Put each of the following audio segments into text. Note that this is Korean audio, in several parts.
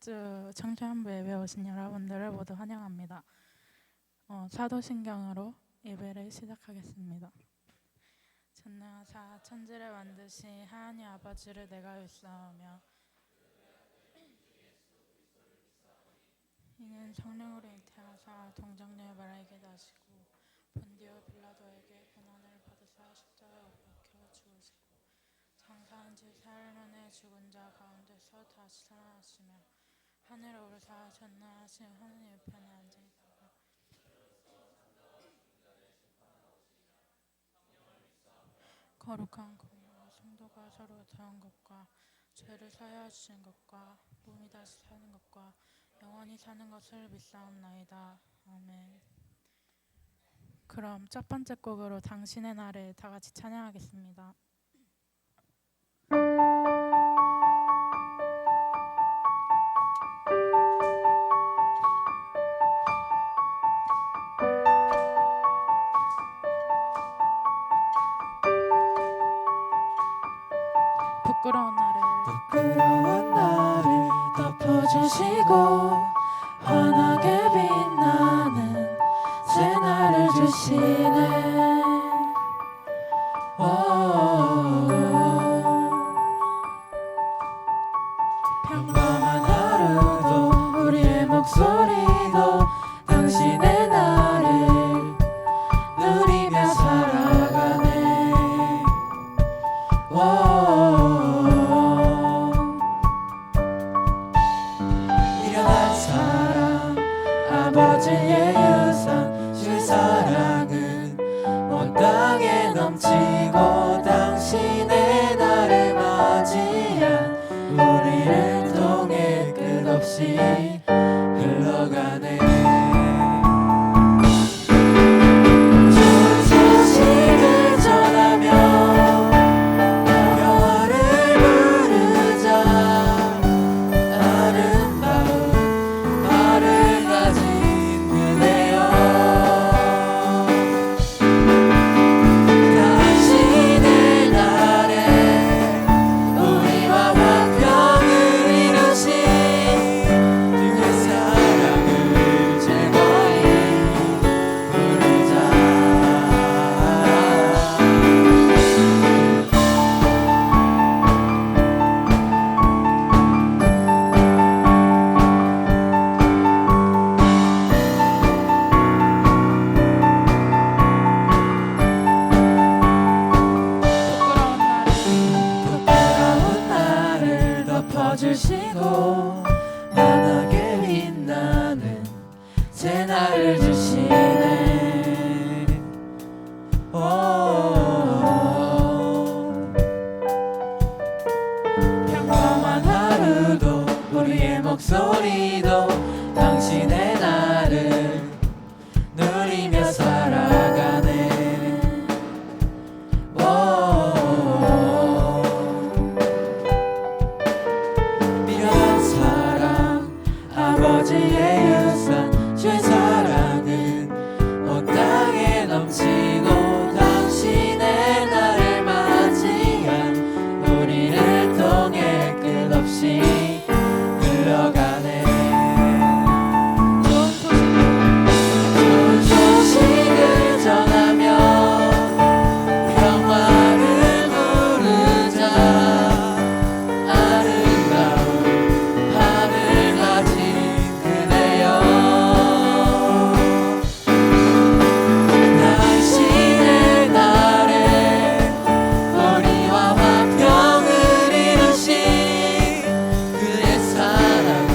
주 청소년부 예배 오신 여러분들을 모두 환영합니다. 사도신경으로 예배를 시작하겠습니다. 전능하사 천지를 만드신 하나님 아버지를 내가 믿사오며 이는 성령으로 잉태하사 동정녀의 말에게 나시고 본디오 빌라도에게 고난을 받으사 십자가에 못 박혀 죽으시고 장사한 지 사흘 만에 죽은 자 가운데서 다시 살아나시며 하늘에 오르사 전능하신 하나님 우편에 앉으시다가 거룩한 공로 성도가 서로 대한 것과 죄를 사하여 주신 것과 몸이 다시 사는 것과 영원히 사는 것을 믿사옵나이다. 아멘. 그럼 첫 번째 곡으로 당신의 날을 다 같이 찬양하겠습니다. 부끄러운 나를 덮어주시고 환하게 빛나는 새날을 주시네. 평범한 하루도 우리의 목소리도 당신의 나를 누리며 살아가네. 아버지의 유산 주의 사랑은 온 땅에 넘치고 당신의 날을 맞이한 우리를 통해 끝없이 흘러가네. 좋은 소식을 전하며 평화를 부르자. 아름다운 발을 가진 그대여 당신의 날에 우리와 화평을 이루신 주의 사랑을 즐거이 부르자. 부끄러운 나를 덮어주시고 환하게 빛나는 새날을 주시네. 평범한 하루도 우리의 목소리도 당신의 날을 누리며 살아가네. 미련한 사랑 아버지의 유산 주의 사랑은 온 땅에 넘치고 당신의 날을 맞이한 우리를 통해 끝없이 흘러가네. 좋은 소식을 전하며 평화를 부르자. 아름다운 밤을 가진 그대여 당신의 날에 우리와 화평을 이루신 그의 사랑을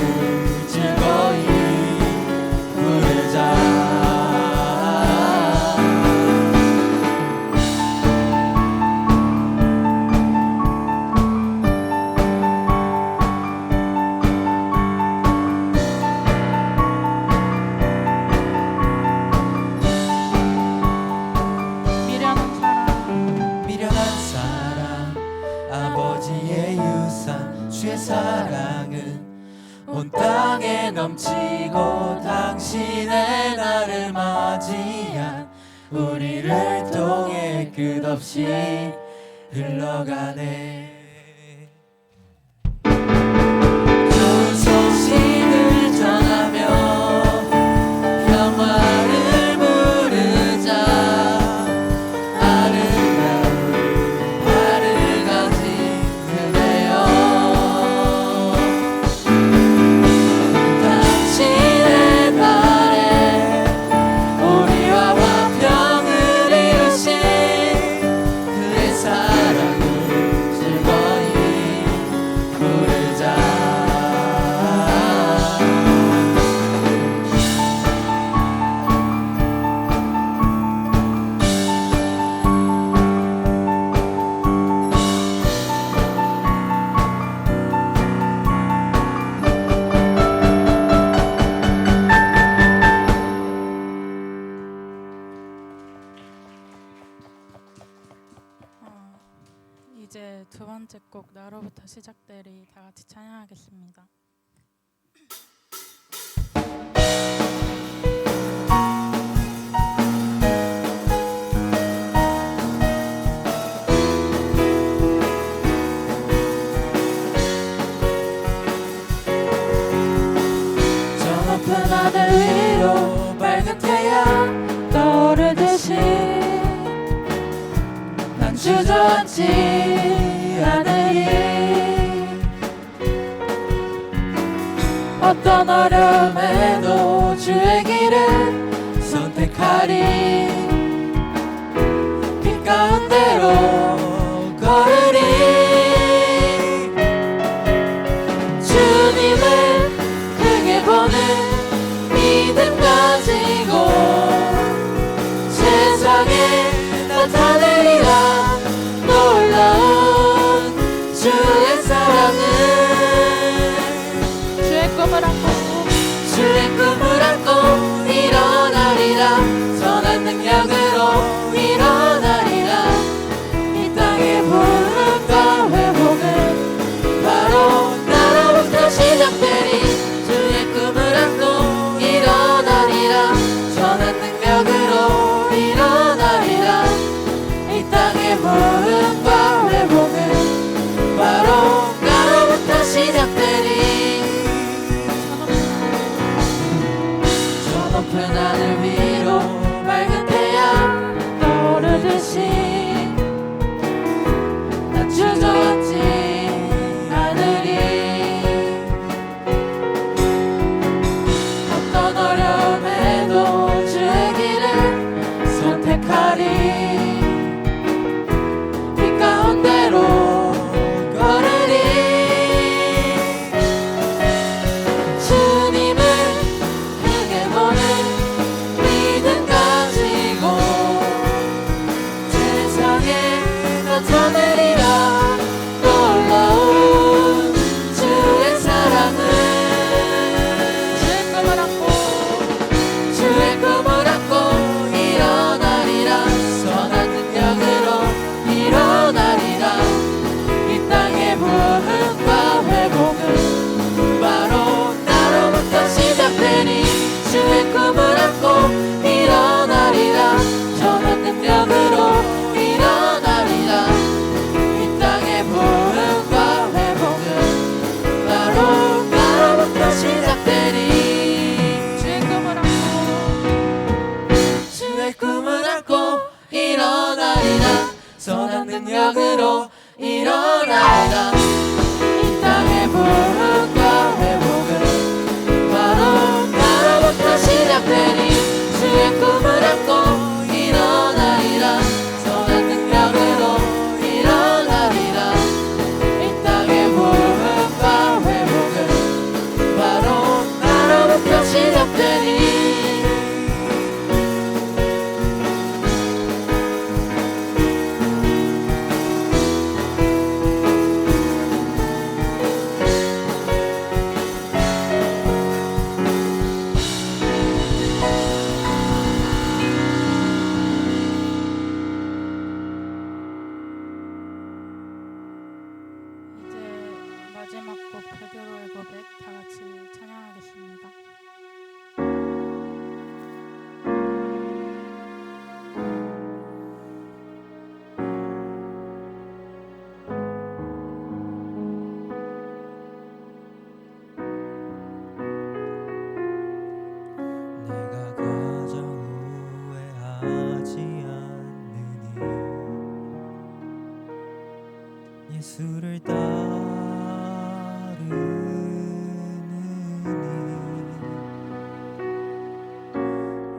즐거이 부르자. 미련한 사랑 아버지의 유산 주의 사랑은 온 땅에 넘치고 당신의 날을 맞이한 우리를 통해 끝없이 흘러가네. 좋은 소식 듀엣곡 나로부터 시작되리 다 같이 찬양하겠습니다. 저 높은 하늘 위로 밝은 태양 떠오르듯이 난 주저앉지 않으리. 어떤 어려움에도 주의 길을 선택하리. 빛 가운데로 걸으리. 주님을 크게 보는 믿음 가지고 세상에 나타내리라. 놀라운 주의 사랑은 주의 꿈을 안고 일어나리라. 선한 능력으로 일어나리라. 이 땅의 부흥과 회복은 바로 나로부터 시작되리. 주의 꿈을 안고 일어나리라. 선한 능력으로 일어나리라. 이 땅의 부흥과 회복은 바로 나로부터 시작되리. 높은 하늘 위로 밝은 태양 떠오르듯이 난 주저앉지 않으리. 어떤 어려움에도 주의 길을 선택하리. 빛 가운데로 걸으리. 주님을 크게 보는 믿음 가지고 세상에 나타내리라. 놀라운 주의 사랑은 주의 꿈을 안고 일어나리라. 선한 능력으로 일어나리라. 이 땅의 부흥과 회복은 바로 나로부터 시작되니. 주의 꿈을 안고 일어나리라. 선한 능력으로 일어나리라. 이 땅의 부흥과 회복은 바로 나로부터 시작되리. 주의 꿈을 안고 일어나리라. 선한 능력으로 일어나리라. 이 땅의 부흥과 회복은 바로 나로부터 시작되니. 주의 꿈을 안고 일어나리라. 선한 능력으로 일어나리라. 이 땅의 부흥과 회복은 바로 나로부터 시작되니. 이제 마지막 곡 베드로의 고백 다 같이 찬양하겠습니다. 내가 가장 후회하지 않느니 예수를 따르느니.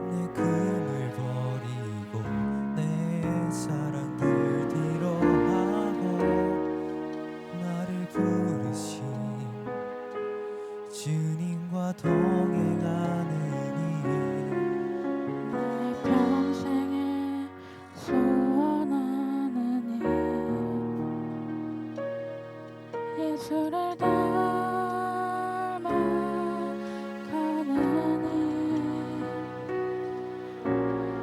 내 금을 버리고 내 사랑을 뒤로하고 나를 부르신 주님과 동행하느니. 나의 평생에 소원하느니 예수를 닮아가느니.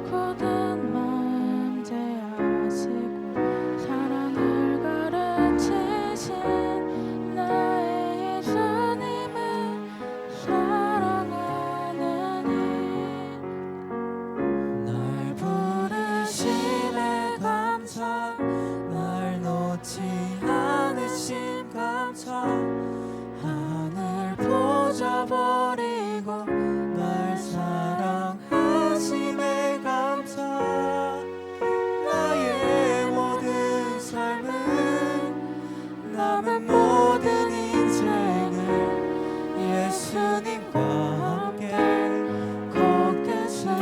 굳은 마음 제하시고 사랑을 가르치시니 보좌버리고 날 사랑하심에 감사. 나의 모든 삶은 남은 모든 인생을 예수님과 함께 걷겠습니다.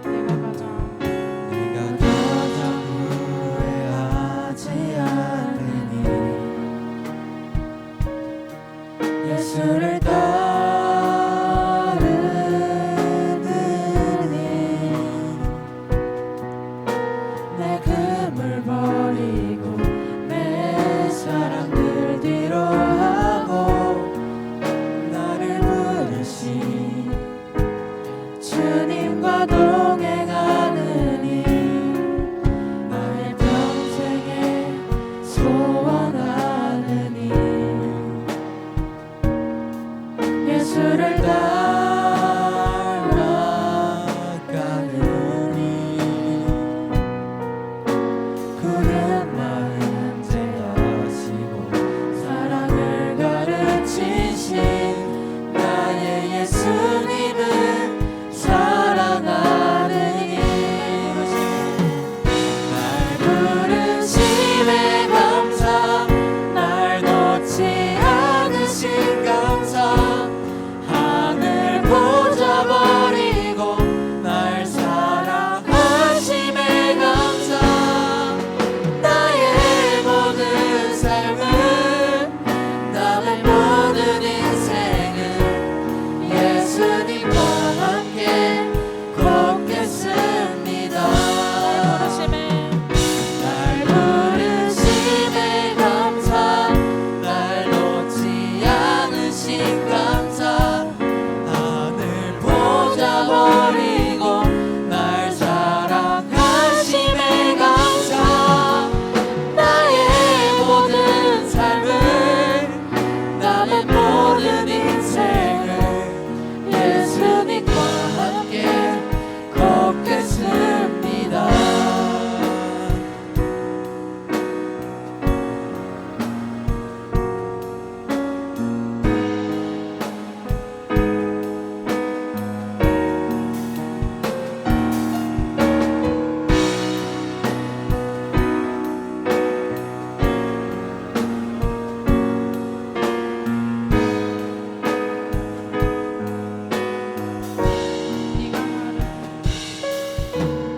내가 가장 후회하지 않으니 예수를 따르느니 내 금을 버리고 내 사랑들 뒤로 하고 나를 부르신 주님과 동행하느니 나의 평생에 소원하느니 예수를 따라가느니 구름 마음 제하시고 사랑을 가르치신 나의 예수님을 사랑하느니 날 부르심에 감사. 날 놓지 않으신 감사. 하늘 보좌 버리고 날 사랑하심에 감사. 나의 모든 삶은 남은 모든 인생은 예수님과 함께 걷겠습니다. 날 부르심에 감사. 날 놓지 않으신 감사. 하늘 보좌 버리고 날 사랑하심에 감사. 나의 모든 삶은 남은 모든 인생을 예수님과 함께 걷겠습니다.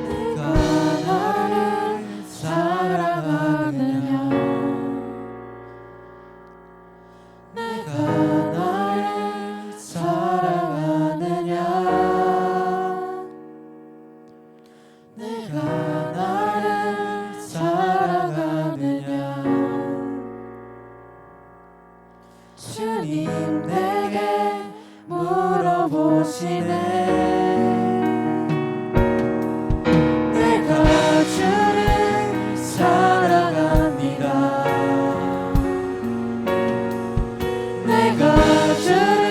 내가 나를 사랑하느냐. 내가 나를 사랑하느냐. 내가 나를 사랑하느냐. 주님 내게 물어보시네. 내가 주를 사랑합니다. 내가 주를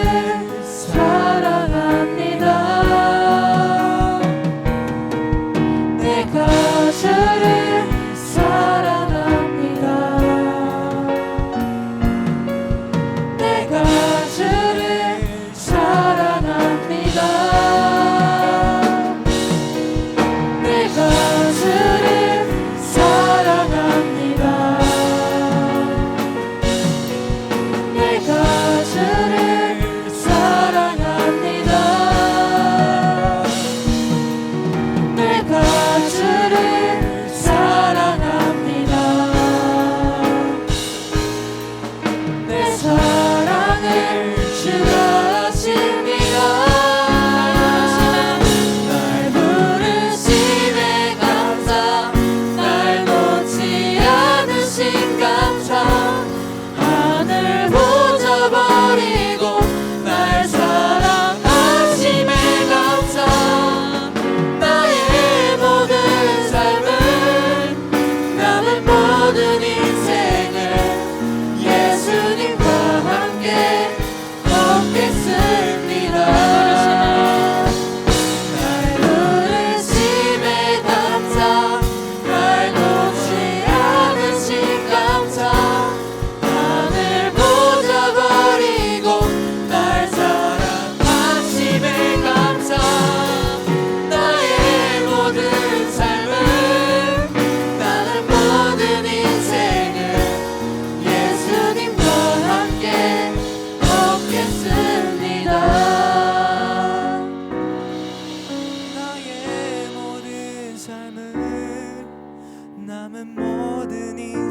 사랑합니다. 내가 주를 사랑합니다. 내가 주를 사랑합니다.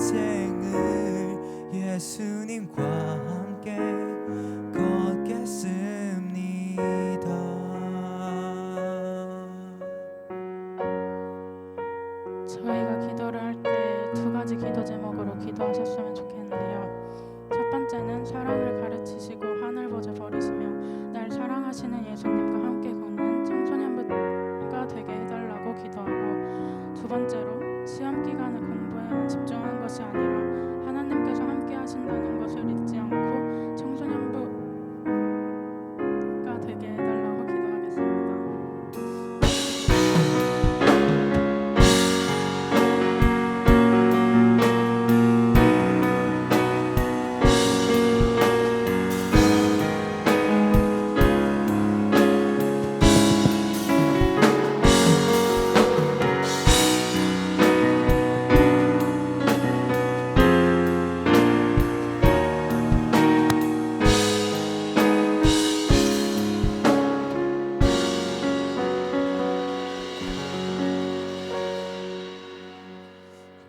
인생을 예수님과 함께 걷겠습니다. 저희가 기도를 할 때 두 가지 기도 제목으로 기도하셨으면 좋겠는데요. 첫 번째는 사랑을 가르치시고 하늘 보좌 버리시며 날 사랑하시는 예수님과 함께 걷는 청소년부가 되게 해달라고 기도하고, 두 번째로 시험 기간의 공부에만 집중한 것이 아니라 하나님께서 함께 하신다는 것을 잊지 않고 청소년부가 되게 해달라고 기도하겠습니다.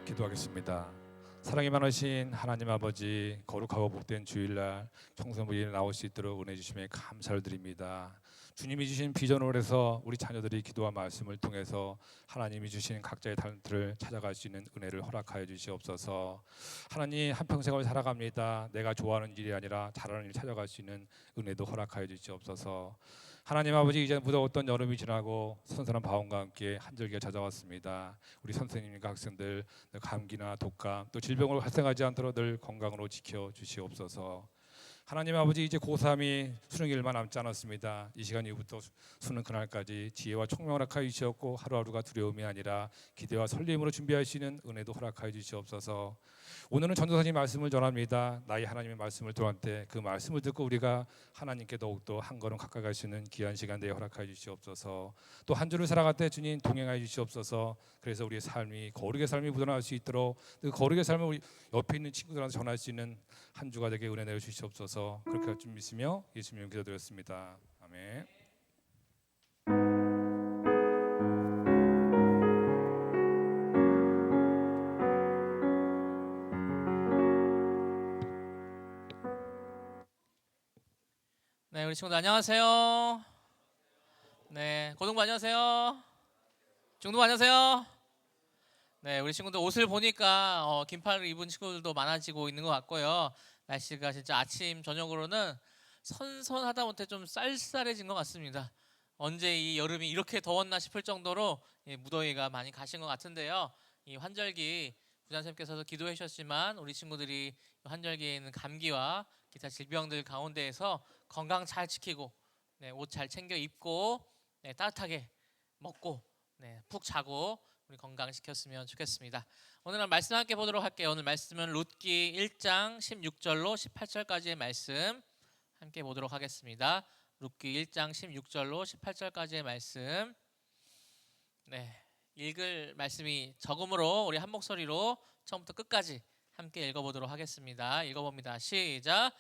기도하겠습니다. 사랑이 많으신 하나님 아버지, 거룩하고 복된 주일날 청소년부에 나올 수 있도록 은혜 주심에 감사를 드립니다. 주님이 주신 비전으로 해서 우리 자녀들이 기도와 말씀을 통해서 하나님이 주신 각자의 탤런트를 찾아갈 수 있는 은혜를 허락하여 주시옵소서. 하나님, 한평생을 살아갑니다. 내가 좋아하는 일이 아니라 잘하는 일 찾아갈 수 있는 은혜도 허락하여 주시옵소서. 하나님 아버지, 이제 무더웠던 여름이 지나고 선선한 바람과 함께 한절기가 찾아왔습니다. 우리 선생님과 학생들 감기나 독감 또 질병으로 발생하지 않도록 늘 건강으로 지켜주시옵소서. 하나님 아버지, 이제 고3이 수능이 얼마 남지 않았습니다. 이 시간 이후부터 수능 그날까지 지혜와 총명을 허락하여 주시옵고 하루하루가 두려움이 아니라 기대와 설렘으로 준비할 수 있는 은혜도 허락하여 주시옵소서. 오늘은 전도사님 말씀을 전합니다. 나의 하나님의 말씀을 들어갈 때 그 말씀을 듣고 우리가 하나님께 더욱더 한 걸음 가까이 갈 수 있는 귀한 시간 되어 허락하여 주시옵소서. 또 한 주를 살아갈 때 주님 동행하여 주시옵소서. 그래서 우리의 삶이 거룩의 삶이 묻어날 수 있도록 그 거룩의 삶을 우리 옆에 있는 친구들한테 전할 수 있는 한 주가 되게 은혜 내려 주시옵소서. 그렇게 할 줄 믿으며 예수님 기도드렸습니다. 아멘. 네, 우리 친구들 안녕하세요. 네, 고등부 안녕하세요. 중등부 안녕하세요. 네, 우리 친구들 옷을 보니까 긴팔을 입은 친구들도 많아지고 있는 것 같고요. 날씨가 진짜 아침 저녁으로는 선선하다 못해 좀 쌀쌀해진 것 같습니다. 언제 이 여름이 이렇게 더웠나 싶을 정도로 무더위가 많이 가신 것 같은데요. 이 환절기 부장선생님께서도 기도해 주셨지만 우리 친구들이 환절기에 있는 감기와 기타 질병들 가운데에서 건강 잘 지키고 옷 잘 챙겨 입고 따뜻하게 먹고 푹 자고 우리 건강 지켰으면 좋겠습니다. 오늘 말씀 함께 보도록 할게요. 오늘 말씀은 룻기 1장 16절로 18절까지의 말씀 함께 보도록 하겠습니다. 룻기 1장 16절로 18절까지의 말씀. 읽을 말씀이 적음으로 우리 한 목소리로 처음부터 끝까지 함께 읽어보도록 하겠습니다. 읽어봅니다. 시작.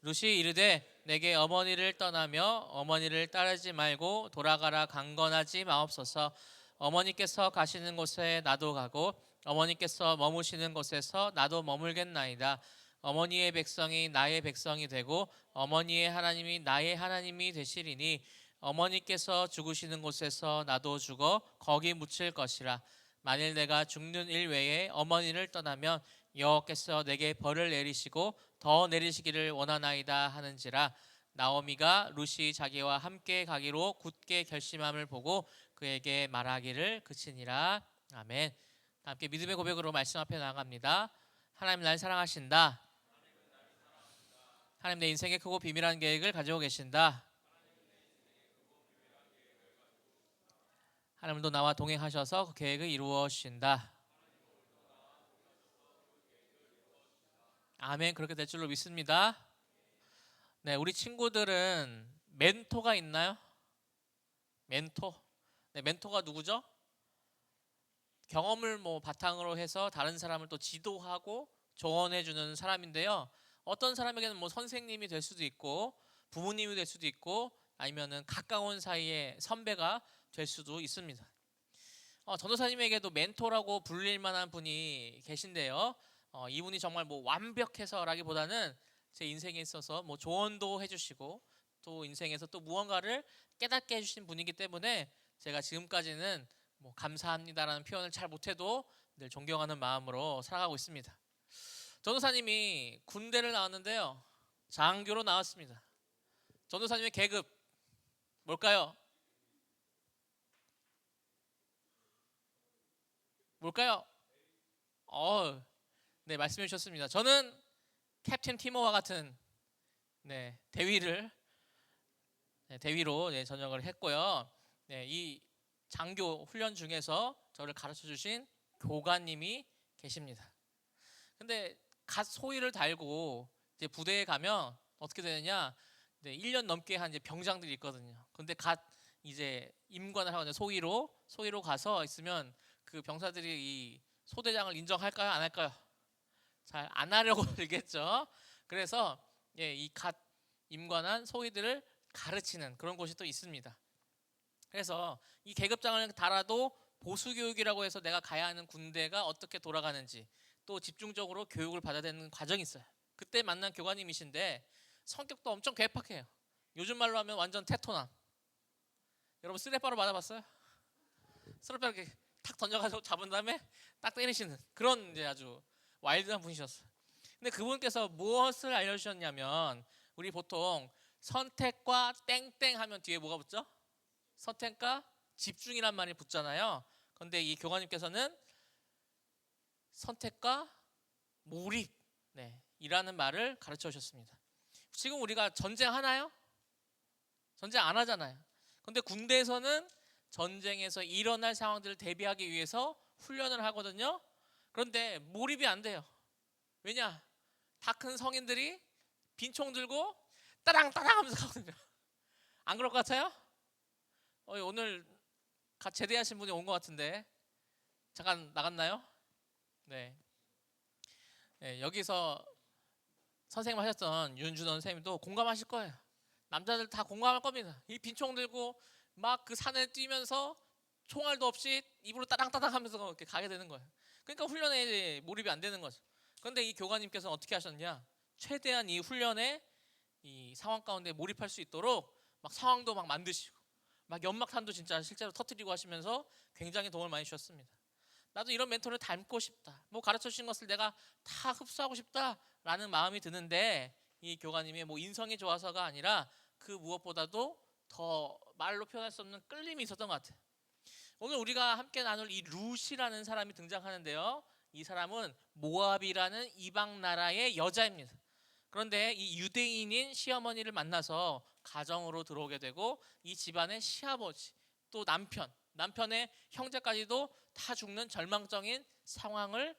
룻이 이르되 내게 어머니를 떠나며 어머니를 따르지 말고 돌아가라 강건하지 마옵소서. 어머니께서 가시는 곳에 나도 가고 어머니께서 머무시는 곳에서 나도 머물겠나이다. 어머니의 백성이 나의 백성이 되고 어머니의 하나님이 나의 하나님이 되시리니 어머니께서 죽으시는 곳에서 나도 죽어 거기 묻힐 것이라. 만일 내가 죽는 일 외에 어머니를 떠나면 여호와께서 내게 벌을 내리시고 더 내리시기를 원하나이다 하는지라. 나오미가 룻이 자기와 함께 가기로 굳게 결심함을 보고 그에게 말하기를 그치니라. 아멘. 함께 믿음의 고백으로 말씀 앞에 나아갑니다. 하나님 날 사랑하신다. 하나님 내 인생에 크고 비밀한 계획을 가지고 계신다. 하나님도 나와 동행하셔서 그 계획을 이루어 주신다. 아멘. 그렇게 될 줄로 믿습니다. 네, 우리 친구들은 멘토가 있나요? 멘토. 네, 멘토가 누구죠? 경험을 바탕으로 해서 다른 사람을 또 지도하고 조언해 주는 사람인데요. 어떤 사람에게는 선생님이 될 수도 있고 부모님이 될 수도 있고 아니면은 가까운 사이의 선배가 될 수도 있습니다. 전도사님에게도 멘토라고 불릴 만한 분이 계신데요. 이분이 정말 뭐 완벽해서라기보다는 제 인생에 있어서 뭐 조언도 해주시고 또 인생에서 또 무언가를 깨닫게 해주신 분이기 때문에 제가 지금까지는 뭐 감사합니다라는 표현을 잘 못해도 늘 존경하는 마음으로 살아가고 있습니다. 전도사님이 군대를 나왔는데요, 장교로 나왔습니다. 전도사님의 계급 뭘까요? 뭘까요? 네, 말씀해 주셨습니다. 저는 캡틴 티모와 같은 대위로 전역을 했고요. 이 장교 훈련 중에서 저를 가르쳐 주신 교관님이 계십니다. 근데 갓 소위를 달고 이제 부대에 가면 어떻게 되느냐? 1년 넘게 한 이제 병장들이 있거든요. 근데 갓 이제 임관을 하거든요. 소위로 가서 있으면 그 병사들이 이 소대장을 인정할까요? 안 할까요? 잘 안 하려고 들겠죠. 그래서 이 갓 임관한 소위들을 가르치는 그런 곳이 또 있습니다. 그래서 이 계급장을 달아도 보수교육이라고 해서 내가 가야 하는 군대가 어떻게 돌아가는지 또 집중적으로 교육을 받아야 되는 과정이 있어요. 그때 만난 교관님이신데 성격도 엄청 괴팍해요. 요즘 말로 하면 완전 테토남. 여러분 쓰레빠로 맞아봤어요? 쓰레빠 이렇게 탁 던져가지고 잡은 다음에 딱 때리시는 그런 이제 아주 와일드한 분이셨어요. 근데 그분께서 무엇을 알려주셨냐면, 우리 보통 선택과 땡땡 하면 뒤에 뭐가 붙죠? 선택과 집중이란 말이 붙잖아요. 그런데 이 교관님께서는 선택과 몰입 이라는 말을 가르쳐 주셨습니다. 지금 우리가 전쟁 하나요? 전쟁 안 하잖아요. 그런데 군대에서는 전쟁에서 일어날 상황들을 대비하기 위해서 훈련을 하거든요. 그런데 몰입이 안 돼요. 왜냐? 다 큰 성인들이 빈총 들고 따랑따랑 하면서 가거든요. 안 그럴 것 같아요? 오늘 갓 제대하신 분이 온 것 같은데 잠깐 나갔나요? 네. 여기서 선생님 하셨던 윤준원 선생님도 공감하실 거예요. 남자들 다 공감할 겁니다. 이 빈총 들고 막 그 산에 뛰면서 총알도 없이 입으로 따당따당 하면서 이렇게 가게 되는 거예요. 그러니까 훈련에 이제 몰입이 안 되는 거죠. 그런데 이 교관님께서는 어떻게 하셨냐? 최대한 이 훈련에 이 상황 가운데 몰입할 수 있도록 막 상황도 막 만드시고 막 연막탄도 진짜 실제로 터뜨리고 하시면서 굉장히 도움을 많이 주셨습니다. 나도 이런 멘토를 닮고 싶다. 뭐 가르쳐 주신 것을 내가 다 흡수하고 싶다라는 마음이 드는데, 이 교관님의 뭐 인성이 좋아서가 아니라 그 무엇보다도 더 말로 표현할 수 없는 끌림이 있었던 것 같아요. 오늘 우리가 함께 나눌 이 룻이라는 사람이 등장하는데요. 이 사람은 모압이라는 이방 나라의 여자입니다. 그런데 이 유대인인 시어머니를 만나서 가정으로 들어오게 되고 이 집안의 시아버지 또 남편의 형제까지도 다 죽는 절망적인 상황을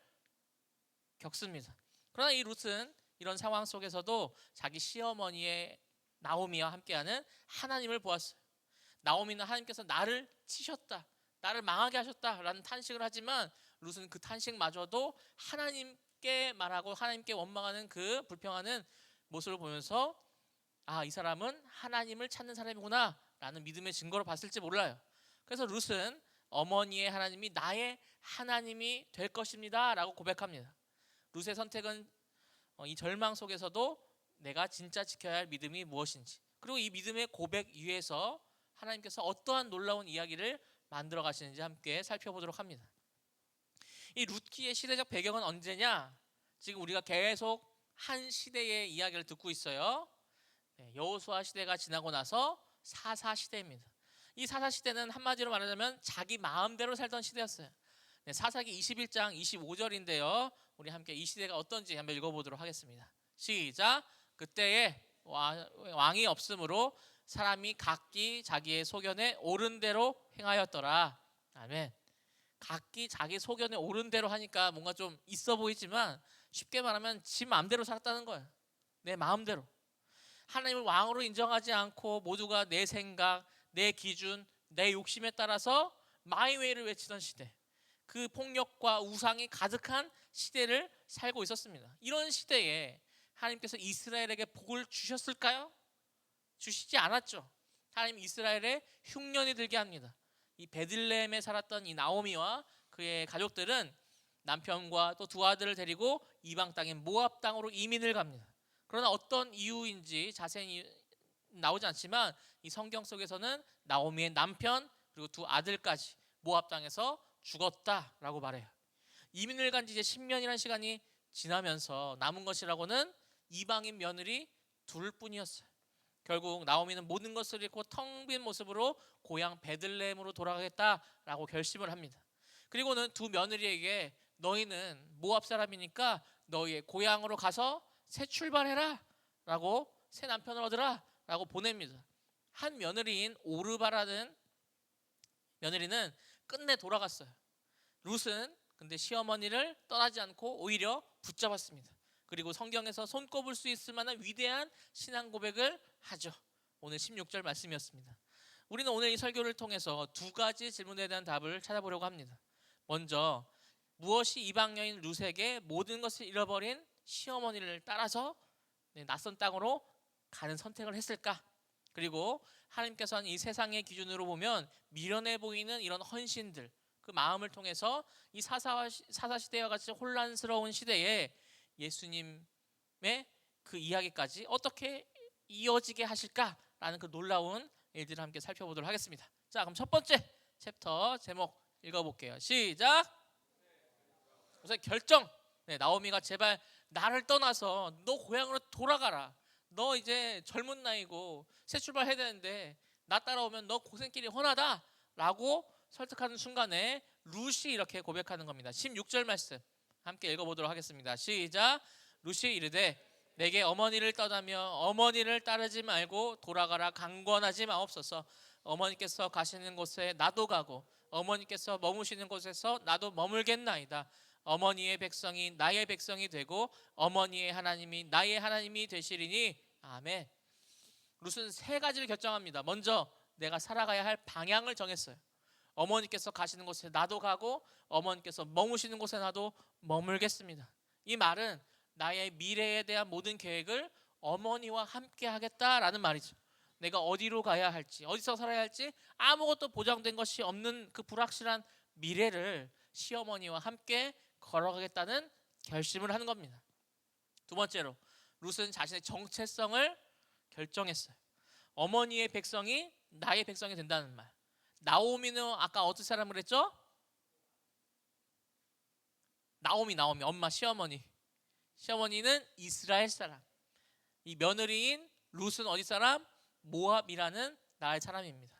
겪습니다. 그러나 이 룻은 이런 상황 속에서도 자기 시어머니의 나오미와 함께하는 하나님을 보았어요. 나오미는 하나님께서 나를 치셨다, 나를 망하게 하셨다라는 탄식을 하지만 룻은 그 탄식마저도 하나님께 말하고 하나님께 원망하는 그 불평하는 모습을 보면서 이 사람은 하나님을 찾는 사람이구나 라는 믿음의 증거로 봤을지 몰라요. 그래서 룻은 어머니의 하나님이 나의 하나님이 될 것입니다 라고 고백합니다. 룻의 선택은 이 절망 속에서도 내가 진짜 지켜야 할 믿음이 무엇인지, 그리고 이 믿음의 고백 위에서 하나님께서 어떠한 놀라운 이야기를 만들어 가시는지 함께 살펴보도록 합니다. 이 룻기의 시대적 배경은 언제냐? 지금 우리가 계속 한 시대의 이야기를 듣고 있어요. 여호수아 시대가 지나고 나서 사사 시대입니다. 이 사사 시대는 한마디로 말하자면 자기 마음대로 살던 시대였어요. 사사기 21장 25절인데요. 우리 함께 이 시대가 어떤지 한번 읽어보도록 하겠습니다. 시작. 그때에 왕이 없으므로 사람이 각기 자기의 소견에 옳은 대로 행하였더라. 아멘. 각기 자기 소견에 옳은 대로 하니까 뭔가 좀 있어 보이지만 쉽게 말하면 지 마음대로 살았다는 거예요. 내 마음대로. 하나님을 왕으로 인정하지 않고 모두가 내 생각, 내 기준, 내 욕심에 따라서 마이웨이를 외치던 시대, 그 폭력과 우상이 가득한 시대를 살고 있었습니다. 이런 시대에 하나님께서 이스라엘에게 복을 주셨을까요? 주시지 않았죠. 하나님 이스라엘에 흉년이 들게 합니다. 이 베들레헴에 살았던 이 나오미와 그의 가족들은 남편과 또 두 아들을 데리고 이방 땅인 모압 땅으로 이민을 갑니다. 그러나 어떤 이유인지 자세히 나오지 않지만 이 성경 속에서는 나오미의 남편 그리고 두 아들까지 모압 땅에서 죽었다라고 말해요. 이민을 간 지 이제 10년이라는 시간이 지나면서 남은 것이라고는 이방인 며느리 둘뿐이었어요. 결국 나오미는 모든 것을 잃고 텅 빈 모습으로 고향 베들레헴으로 돌아가겠다라고 결심을 합니다. 그리고는 두 며느리에게 너희는 모압 사람이니까 너희의 고향으로 가서 새 출발해라 라고 새 남편을 얻으라 라고 보냅니다. 한 며느리인 오르바라는 며느리는 끝내 돌아갔어요. 룻은 근데 시어머니를 떠나지 않고 오히려 붙잡았습니다. 그리고 성경에서 손꼽을 수 있을 만한 위대한 신앙 고백을 하죠. 오늘 16절 말씀이었습니다. 우리는 오늘 이 설교를 통해서 두 가지 질문에 대한 답을 찾아보려고 합니다. 먼저 무엇이 이방 여인 룻에게 모든 것을 잃어버린 시어머니를 따라서 낯선 땅으로 가는 선택을 했을까? 그리고 하나님께서는 이 세상의 기준으로 보면 미련해 보이는 이런 헌신들, 그 마음을 통해서 이 사사시대와 같이 혼란스러운 시대에 예수님의 그 이야기까지 어떻게 이어지게 하실까라는 그 놀라운 일들을 함께 살펴보도록 하겠습니다. 자, 그럼 첫 번째 챕터 제목 읽어볼게요. 시작. 우선 결정. 나오미가 제발 나를 떠나서 너 고향으로 돌아가라. 너 이제 젊은 나이고 새 출발해야 되는데 나 따라오면 너 고생길이 훤하다 라고 설득하는 순간에 룻이 이렇게 고백하는 겁니다. 16절 말씀 함께 읽어보도록 하겠습니다. 시작. 룻이 이르되 내게 어머니를 떠나며 어머니를 따르지 말고 돌아가라 강권하지 마옵소서. 어머니께서 가시는 곳에 나도 가고 어머니께서 머무시는 곳에서 나도 머물겠나이다. 어머니의 백성이 나의 백성이 되고 어머니의 하나님이 나의 하나님이 되시리니 아멘. 룻은 세 가지를 결정합니다. 먼저 내가 살아가야 할 방향을 정했어요. 어머니께서 가시는 곳에 나도 가고 어머니께서 머무시는 곳에 나도 머물겠습니다. 이 말은 나의 미래에 대한 모든 계획을 어머니와 함께 하겠다라는 말이죠. 내가 어디로 가야 할지 어디서 살아야 할지 아무것도 보장된 것이 없는 그 불확실한 미래를 시어머니와 함께 걸어가겠다는 결심을 하는 겁니다. 두 번째로 룻은 자신의 정체성을 결정했어요. 어머니의 백성이 나의 백성이 된다는 말. 나오미는 아까 어떤 사람을 했죠? 나오미 엄마 시어머니. 시어머니는 이스라엘 사람. 이 며느리인 룻은 어디 사람? 모압이라는 나라의 사람입니다.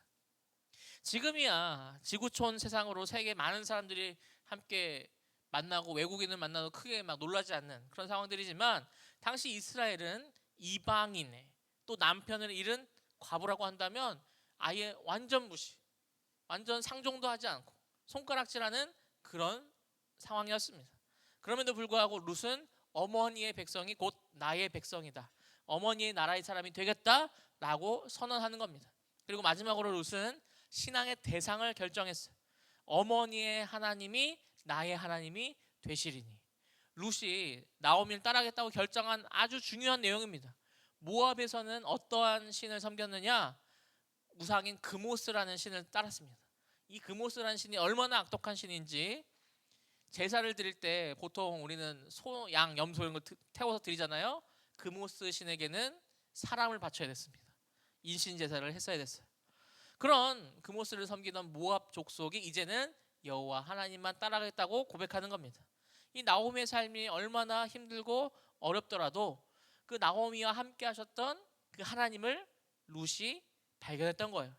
지금이야 지구촌 세상으로 세계 많은 사람들이 함께 만나고 외국인을 만나도 크게 막 놀라지 않는 그런 상황들이지만 당시 이스라엘은 이방인의 또 남편을 잃은 과부라고 한다면 아예 완전 무시, 완전 상종도 하지 않고 손가락질하는 그런 상황이었습니다. 그럼에도 불구하고 룻은 어머니의 백성이 곧 나의 백성이다. 어머니의 나라의 사람이 되겠다라고 선언하는 겁니다. 그리고 마지막으로 룻은 신앙의 대상을 결정했어요. 어머니의 하나님이 나의 하나님이 되시리니. 룻이 나오미를 따라가겠다고 결정한 아주 중요한 내용입니다. 모압에서는 어떠한 신을 섬겼느냐? 우상인 그모스라는 신을 따랐습니다. 이 그모스라는 신이 얼마나 악독한 신인지 제사를 드릴 때 보통 우리는 소, 양, 염소 이런 거 태워서 드리잖아요. 그모스 신에게는 사람을 바쳐야 됐습니다. 인신 제사를 했어야 됐어요. 그런 그모스를 섬기던 모압 족속이 이제는 여호와 하나님만 따라가겠다고 고백하는 겁니다. 이 나오미의 삶이 얼마나 힘들고 어렵더라도 그 나오미와 함께 하셨던 그 하나님을 룻이 발견했던 거예요.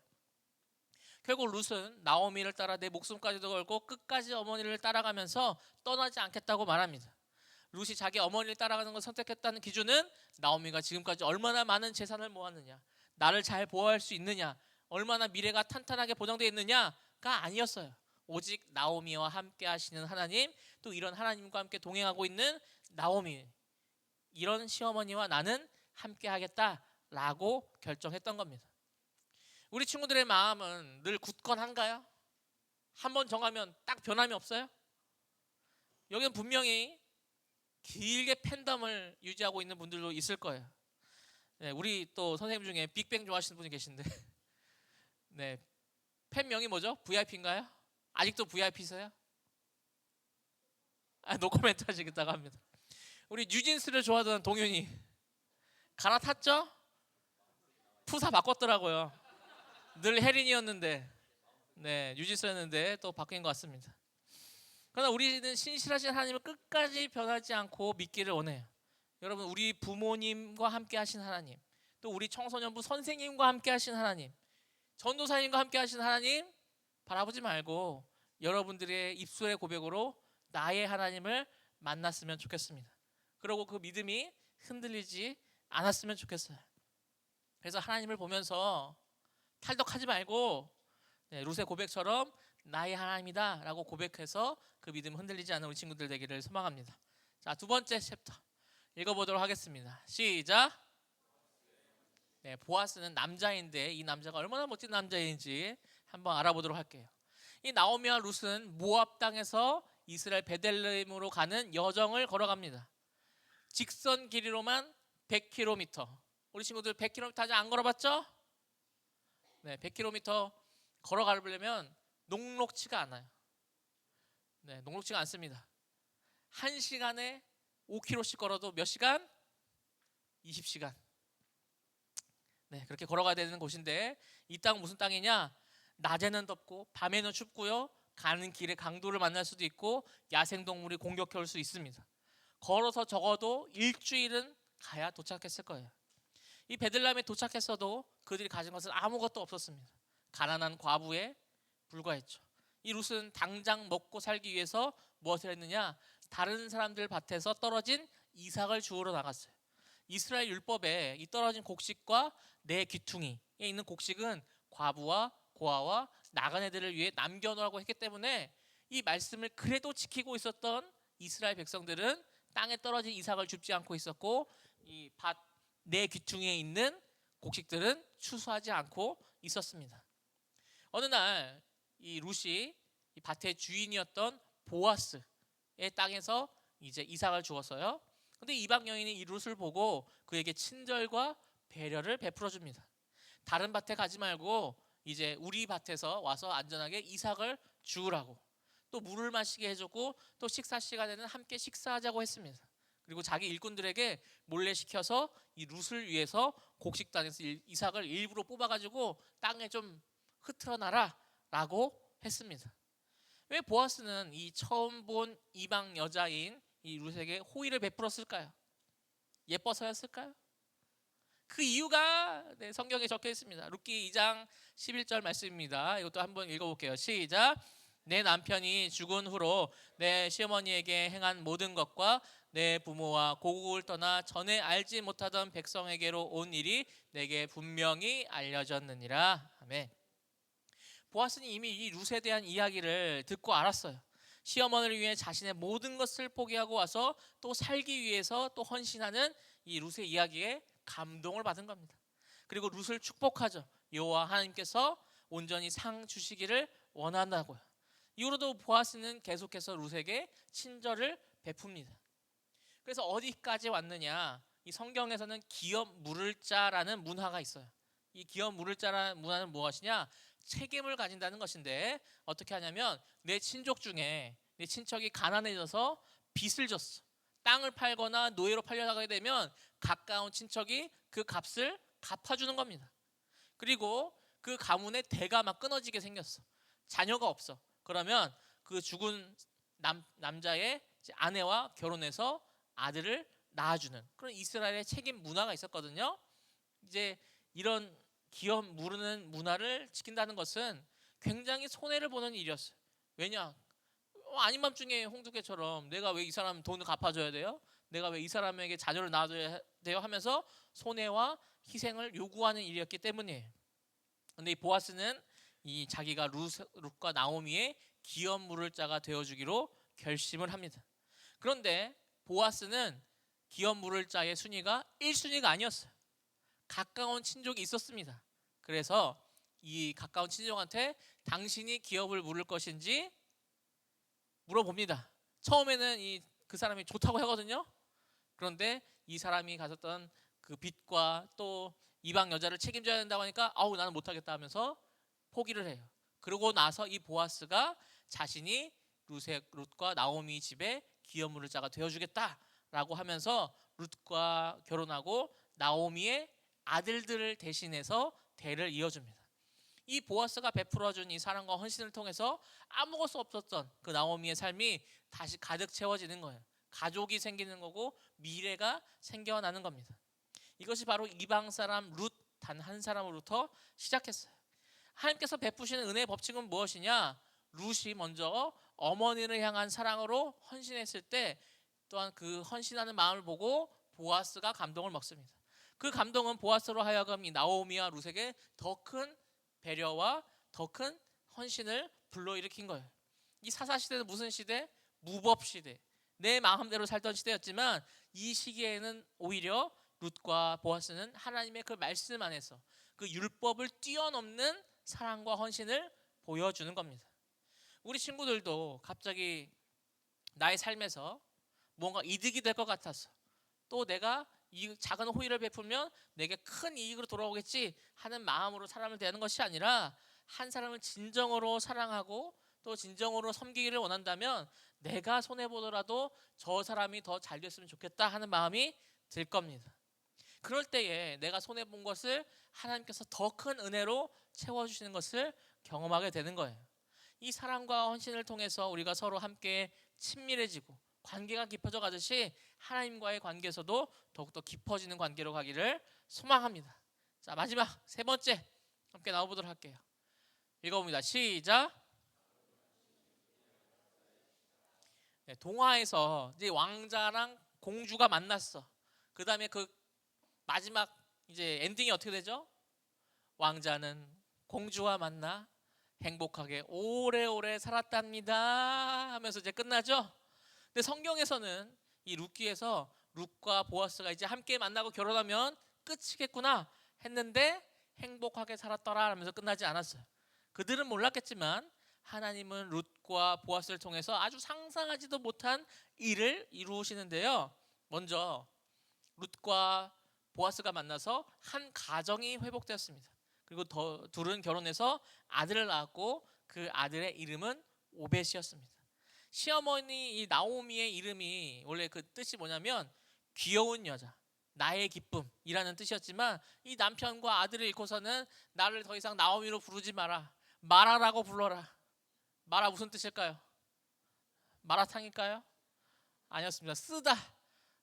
결국 룻은 나오미를 따라 내 목숨까지도 걸고 끝까지 어머니를 따라가면서 떠나지 않겠다고 말합니다. 룻이 자기 어머니를 따라가는 걸 선택했다는 기준은 나오미가 지금까지 얼마나 많은 재산을 모았느냐, 나를 잘 보호할 수 있느냐, 얼마나 미래가 탄탄하게 보장되어 있느냐가 아니었어요. 오직 나오미와 함께 하시는 하나님, 또 이런 하나님과 함께 동행하고 있는 나오미, 이런 시어머니와 나는 함께 하겠다라고 결정했던 겁니다. 우리 친구들의 마음은 늘 굳건한가요? 한번 정하면 딱 변함이 없어요? 여기는 분명히 길게 팬덤을 유지하고 있는 분들도 있을 거예요. 네, 우리 또 선생님 중에 빅뱅 좋아하시는 분이 계신데 네, 팬명이 뭐죠? VIP인가요? 아직도 VIP세요? 노코멘트 하시겠다고 합니다. 우리 뉴진스를 좋아하던 동윤이 갈아탔죠? 푸사 바꿨더라고요. 늘 혜린이었는데 네, 뉴진스였는데 또 바뀐 것 같습니다. 그러나 우리는 신실하신 하나님을 끝까지 변하지 않고 믿기를 원해요. 여러분, 우리 부모님과 함께 하신 하나님, 또 우리 청소년부 선생님과 함께 하신 하나님, 전도사님과 함께 하신 하나님 바라보지 말고 여러분들의 입술의 고백으로 나의 하나님을 만났으면 좋겠습니다. 그리고 그 믿음이 흔들리지 않았으면 좋겠어요. 그래서 하나님을 보면서 탈덕하지 말고 룻의 고백처럼 나의 하나님이다 라고 고백해서 그 믿음 흔들리지 않는 우리 친구들 되기를 소망합니다. 자, 두 번째 챕터 읽어보도록 하겠습니다. 시작. 네, 보아스는 남자인데 이 남자가 얼마나 멋진 남자인지 한번 알아보도록 할게요. 이 나오미와 룻은 모압 땅에서 이스라엘 베들레헴으로 가는 여정을 걸어갑니다. 직선 길이로만 100km. 우리 친구들 100km 아직 안 걸어봤죠? 네, 100km 걸어가려면 녹록치가 않아요. 네, 녹록치가 않습니다. 1시간에 5km씩 걸어도 몇 시간? 20시간. 네, 그렇게 걸어가야 되는 곳인데 이 땅은 무슨 땅이냐? 낮에는 덥고 밤에는 춥고요. 가는 길에 강도를 만날 수도 있고 야생동물이 공격해 올 수 있습니다. 걸어서 적어도 일주일은 가야 도착했을 거예요. 이 베들레헴에 도착했어도 그들이 가진 것은 아무것도 없었습니다. 가난한 과부에 불과했죠. 이 룻은 당장 먹고 살기 위해서 무엇을 했느냐? 다른 사람들 밭에서 떨어진 이삭을 주우러 나갔어요. 이스라엘 율법에 이 떨어진 곡식과 내 귀퉁이에 있는 곡식은 과부와 고아와 나간 애들을 위해 남겨놓으라고 했기 때문에 이 말씀을 그래도 지키고 있었던 이스라엘 백성들은 땅에 떨어진 이삭을 줍지 않고 있었고 이 밭 내 귀퉁이에 있는 곡식들은 추수하지 않고 있었습니다. 어느 날 이 룻이 이 밭의 주인이었던 보아스의 땅에서 이제 이삭을 주었어요. 근데 이방 여인이 이 룻을 보고 그에게 친절과 배려를 베풀어 줍니다. 다른 밭에 가지 말고 이제 우리 밭에서 와서 안전하게 이삭을 주우라고, 또 물을 마시게 해줬고 또 식사 시간에는 함께 식사하자고 했습니다. 그리고 자기 일꾼들에게 몰래 시켜서 이 룻을 위해서 곡식단에서 이삭을 일부러 뽑아가지고 땅에 좀 흩어놔라 라고 했습니다. 왜 보아스는 이 처음 본 이방 여자인 이 룻에게 호의를 베풀었을까요? 예뻐서였을까요? 그 이유가 성경에 적혀 있습니다. 룻기 2장 11절 말씀입니다. 이것도 한번 읽어볼게요. 시작. 내 남편이 죽은 후로 내 시어머니에게 행한 모든 것과 내 부모와 고국을 떠나 전에 알지 못하던 백성에게로 온 일이 내게 분명히 알려졌느니라. 아멘. 보아스는 이미 이 룻에 대한 이야기를 듣고 알았어요. 시어머니를 위해 자신의 모든 것을 포기하고 와서 또 살기 위해서 또 헌신하는 이 룻의 이야기에 감동을 받은 겁니다. 그리고 룻을 축복하죠. 여호와 하나님께서 온전히 상 주시기를 원한다고요. 이후로도 보아스는 계속해서 룻에게 친절을 베풉니다. 그래서 어디까지 왔느냐? 이 성경에서는 기업 물을 자라는 문화가 있어요. 이 기업 물을 자라는 문화는 무엇이냐? 책임을 가진다는 것인데 어떻게 하냐면 내 친족 중에 내 친척이 가난해져서 빚을 졌어. 땅을 팔거나 노예로 팔려나가게 되면 가까운 친척이 그 값을 갚아주는 겁니다. 그리고 그 가문의 대가 막 끊어지게 생겼어. 자녀가 없어. 그러면 그 죽은 남자의 아내와 결혼해서 아들을 낳아주는 그런 이스라엘의 책임 문화가 있었거든요. 이제 이런 기업 무르는 문화를 지킨다는 것은 굉장히 손해를 보는 일이었어요. 왜냐? 아닌 밤중에 홍두깨처럼 내가 왜 이 사람 돈을 갚아줘야 돼요? 내가 왜 이 사람에게 자녀를 낳아줘야 돼요? 하면서 손해와 희생을 요구하는 일이었기 때문이에요. 근데 이 보아스는 이 자기가 룻과 나오미의 기업 물을 자가 되어주기로 결심을 합니다. 그런데 보아스는 기업 물을 자의 순위가 1순위가 아니었어요. 가까운 친족이 있었습니다. 그래서 이 가까운 친족한테 당신이 기업을 물을 것인지 물어봅니다. 처음에는 그 사람이 좋다고 하거든요. 그런데 이 사람이 가졌던 그 빚과 또 이방 여자를 책임져야 된다고 하니까 아우 나는 못하겠다 하면서 포기를 해요. 그러고 나서 이 보아스가 자신이 룻과 나오미 집에 기업물을 자가 되어주겠다라고 하면서 룻과 결혼하고 나오미의 아들들을 대신해서 대를 이어줍니다. 이 보아스가 베풀어준 이 사랑과 헌신을 통해서 아무것도 없었던 그 나오미의 삶이 다시 가득 채워지는 거예요. 가족이 생기는 거고 미래가 생겨나는 겁니다. 이것이 바로 이방 사람 룻 단 한 사람으로부터 시작했어요. 하나님께서 베푸시는 은혜의 법칙은 무엇이냐? 룻이 먼저 어머니를 향한 사랑으로 헌신했을 때 또한 그 헌신하는 마음을 보고 보아스가 감동을 먹습니다. 그 감동은 보아스로 하여금 이 나오미와 룻에게 더 큰 배려와 더 큰 헌신을 불러일으킨 거예요. 이 사사시대는 무슨 시대? 무법시대. 내 마음대로 살던 시대였지만 이 시기에는 오히려 룻과 보아스는 하나님의 그 말씀 안에서 그 율법을 뛰어넘는 사랑과 헌신을 보여주는 겁니다. 우리 친구들도 갑자기 나의 삶에서 뭔가 이득이 될 것 같아서 또 내가 이 작은 호의를 베풀면 내게 큰 이익으로 돌아오겠지 하는 마음으로 사람을 대하는 것이 아니라 한 사람을 진정으로 사랑하고 또 진정으로 섬기기를 원한다면 내가 손해보더라도 저 사람이 더 잘 됐으면 좋겠다 하는 마음이 들 겁니다. 그럴 때에 내가 손해본 것을 하나님께서 더 큰 은혜로 채워주시는 것을 경험하게 되는 거예요. 이 사랑과 헌신을 통해서 우리가 서로 함께 친밀해지고 관계가 깊어져 가듯이 하나님과의 관계에서도 더욱더 깊어지는 관계로 가기를 소망합니다. 자, 마지막 세 번째 함께 나와보도록 할게요. 읽어봅니다. 시작. 네, 동화에서 이제 왕자랑 공주가 만났어. 그 다음에 그 마지막 이제 엔딩이 어떻게 되죠? 왕자는 공주와 만나 행복하게 오래오래 살았답니다 하면서 이제 끝나죠. 근데 성경에서는 이 룻기에서 룻과 보아스가 이제 함께 만나고 결혼하면 끝이겠구나 했는데 행복하게 살았더라 하면서 끝나지 않았어요. 그들은 몰랐겠지만 하나님은 룻과 보아스를 통해서 아주 상상하지도 못한 일을 이루시는데요. 먼저 룻과 보아스가 만나서 한 가정이 회복되었습니다. 그리고 둘은 결혼해서 아들을 낳았고 그 아들의 이름은 오벳이었습니다. 시어머니 이 나오미의 이름이 원래 그 뜻이 뭐냐면 귀여운 여자, 나의 기쁨이라는 뜻이었지만 이 남편과 아들을 잃고서는 나를 더 이상 나오미로 부르지 마라, 마라라고 불러라. 마라 무슨 뜻일까요? 마라탕일까요? 아니었습니다. 쓰다,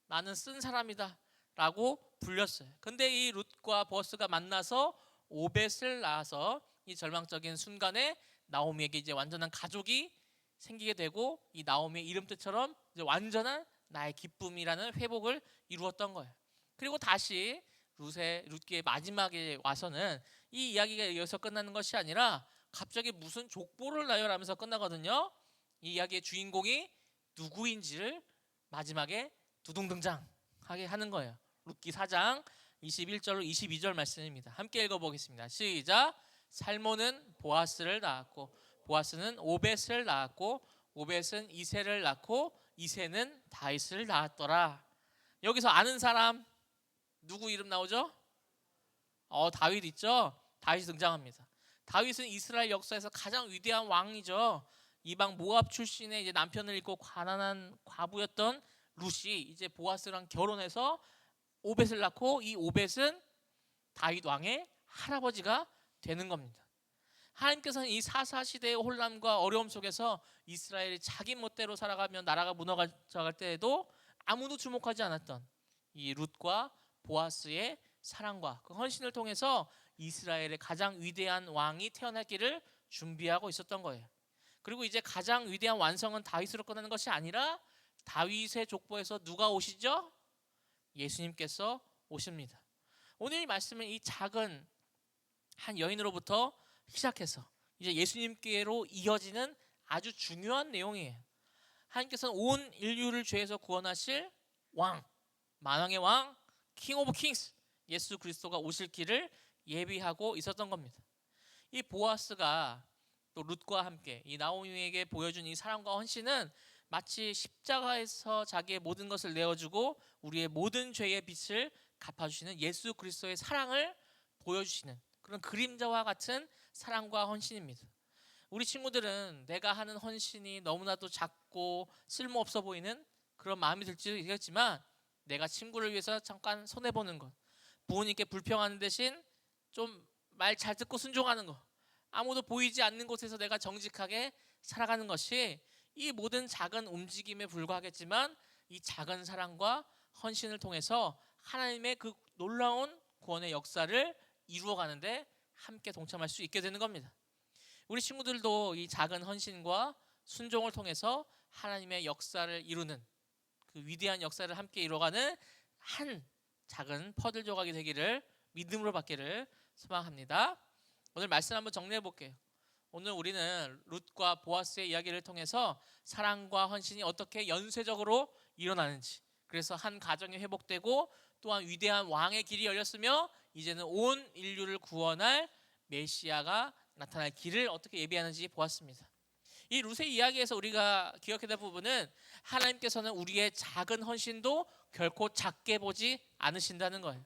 나는 쓴 사람이다 라고 불렸어요. 근데 이 룻과 보아스가 만나서 오벳을 낳아서 이 절망적인 순간에 나오미에게 이제 완전한 가족이 생기게 되고 이 나오미의 이름 뜻처럼 이제 완전한 나의 기쁨이라는 회복을 이루었던 거예요. 그리고 다시 룻기의 마지막에 와서는 이 이야기가 여기서 끝나는 것이 아니라 갑자기 무슨 족보를 나열하면서 끝나거든요. 이 이야기의 주인공이 누구인지를 마지막에 두둥등장하게 하는 거예요. 룻기 4장 21절로 22절 말씀입니다. 함께 읽어보겠습니다. 시작. 살몬은 보아스를 낳았고 보아스는 오벳을 낳았고 오벳은 이새를 낳고 이새는 다윗을 낳았더라. 여기서 아는 사람 누구 이름 나오죠? 다윗 있죠? 다윗이 등장합니다. 다윗은 이스라엘 역사에서 가장 위대한 왕이죠. 이방 모압 출신의 이제 남편을 잃고 가난한 과부였던 룻이 이제 보아스랑 결혼해서 오벳을 낳고 이 오벳은 다윗 왕의 할아버지가 되는 겁니다. 하나님께서는 이 사사시대의 혼란과 어려움 속에서 이스라엘이 자기 멋대로 살아가며 나라가 무너져갈 때에도 아무도 주목하지 않았던 이 룻과 보아스의 사랑과 그 헌신을 통해서 이스라엘의 가장 위대한 왕이 태어날 길을 준비하고 있었던 거예요. 그리고 이제 가장 위대한 완성은 다윗으로 끝나는 것이 아니라 다윗의 족보에서 누가 오시죠? 예수님께서 오십니다. 오늘 이 말씀은 이 작은 한 여인으로부터 시작해서 이제 예수님께로 이어지는 아주 중요한 내용이에요. 하나님께서는 온 인류를 죄에서 구원하실 왕, 만왕의 왕, 킹 오브 킹스 예수 그리스도가 오실 길을 예비하고 있었던 겁니다. 이 보아스가 또 룻과 함께 이 나오미에게 보여준 이 사랑과 헌신은 마치 십자가에서 자기의 모든 것을 내어주고 우리의 모든 죄의 빚을 갚아주시는 예수 그리스도의 사랑을 보여주시는 그런 그림자와 같은 사랑과 헌신입니다. 우리 친구들은 내가 하는 헌신이 너무나도 작고 쓸모없어 보이는 그런 마음이 들지겠지만 내가 친구를 위해서 잠깐 손해보는 것, 부모님께 불평하는 대신 좀 말 잘 듣고 순종하는 것, 아무도 보이지 않는 곳에서 내가 정직하게 살아가는 것이 이 모든 작은 움직임에 불과하겠지만 이 작은 사랑과 헌신을 통해서 하나님의 그 놀라운 구원의 역사를 이루어가는데 함께 동참할 수 있게 되는 겁니다. 우리 친구들도 이 작은 헌신과 순종을 통해서 하나님의 역사를 이루는 그 위대한 역사를 함께 이루어가는 한 작은 퍼즐 조각이 되기를 믿음으로 받기를 소망합니다. 오늘 말씀 한번 정리해 볼게요. 오늘 우리는 룻과 보아스의 이야기를 통해서 사랑과 헌신이 어떻게 연쇄적으로 일어나는지, 그래서 한 가정이 회복되고 또한 위대한 왕의 길이 열렸으며 이제는 온 인류를 구원할 메시아가 나타날 길을 어떻게 예비하는지 보았습니다. 이 룻의 이야기에서 우리가 기억해야 될 부분은 하나님께서는 우리의 작은 헌신도 결코 작게 보지 않으신다는 거예요.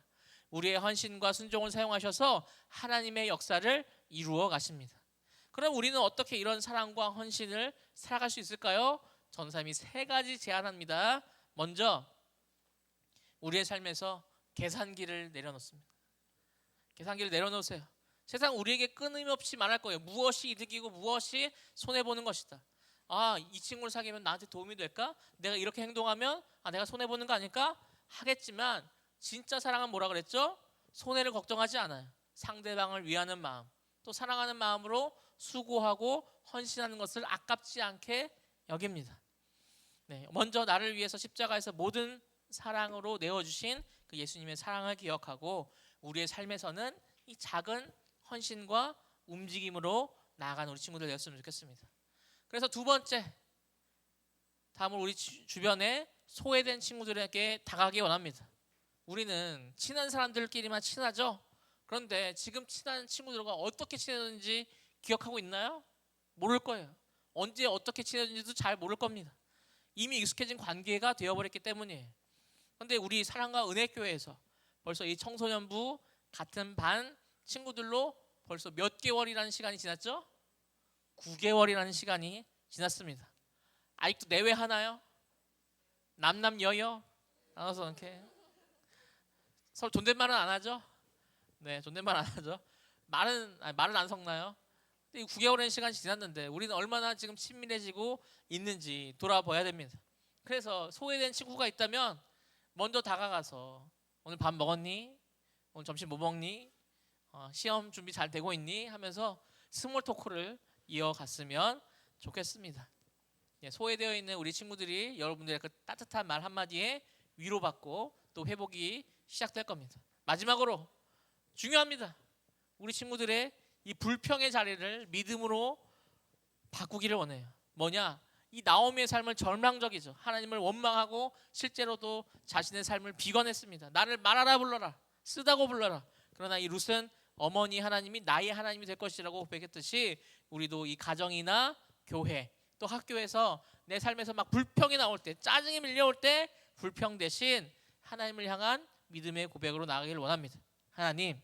우리의 헌신과 순종을 사용하셔서 하나님의 역사를 이루어 가십니다. 그럼 우리는 어떻게 이런 사랑과 헌신을 살아갈 수 있을까요? 전사님이 3가지 제안합니다. 먼저 우리의 삶에서 계산기를 내려놓습니다. 계산기를 내려놓으세요. 세상 우리에게 끊임없이 말할 거예요. 무엇이 이득이고 무엇이 손해보는 것이다. 이 친구를 사귀면 나한테 도움이 될까? 내가 이렇게 행동하면 내가 손해보는 거 아닐까? 하겠지만 진짜 사랑은 뭐라 그랬죠? 손해를 걱정하지 않아요. 상대방을 위하는 마음, 또 사랑하는 마음으로 수고하고 헌신하는 것을 아깝지 않게 여깁니다. 먼저 나를 위해서 십자가에서 모든 사랑으로 내어주신 그 예수님의 사랑을 기억하고 우리의 삶에서는 이 작은 헌신과 움직임으로 나아가는 우리 친구들 되었으면 좋겠습니다. 그래서 두 번째, 다음으로 우리 주변에 소외된 친구들에게 다가가기 원합니다. 우리는 친한 사람들끼리만 친하죠. 그런데 지금 친한 친구들과 어떻게 친해졌는지 기억하고 있나요? 모를 거예요. 언제 어떻게 친해졌는지도 잘 모를 겁니다. 이미 익숙해진 관계가 되어버렸기 때문이에요. 그런데 우리 사랑과 은혜교회에서 벌써 이 청소년부 같은 반 친구들로 벌써 몇 개월이라는 시간이 지났죠? 9개월이라는 시간이 지났습니다. 아직도 내외하나요? 남남여여 나눠서 이렇게 서로 존댓말은 안 하죠? 네, 존댓말 안 하죠. 말은 안 섞나요? 근데 9개월의 시간이 지났는데 우리는 얼마나 지금 친밀해지고 있는지 돌아봐야 됩니다. 그래서 소외된 친구가 있다면 먼저 다가가서 오늘 밥 먹었니? 오늘 점심 뭐 먹니? 시험 준비 잘 되고 있니? 하면서 스몰 토크를 이어갔으면 좋겠습니다. 소외되어 있는 우리 친구들이 여러분들의 그 따뜻한 말 한마디에 위로받고 또 회복이 시작될 겁니다. 마지막으로 중요합니다. 우리 친구들의 이 불평의 자리를 믿음으로 바꾸기를 원해요. 뭐냐? 이 나오미의 삶은 절망적이죠. 하나님을 원망하고 실제로도 자신의 삶을 비관했습니다. 나를 말하라 불러라, 쓰다고 불러라. 그러나 이 룻은 어머니 하나님이 나의 하나님이 될 것이라고 고백했듯이 우리도 이 가정이나 교회 또 학교에서 내 삶에서 막 불평이 나올 때, 짜증이 밀려올 때 불평 대신 하나님을 향한 믿음의 고백으로 나아가기를 원합니다. 하나님,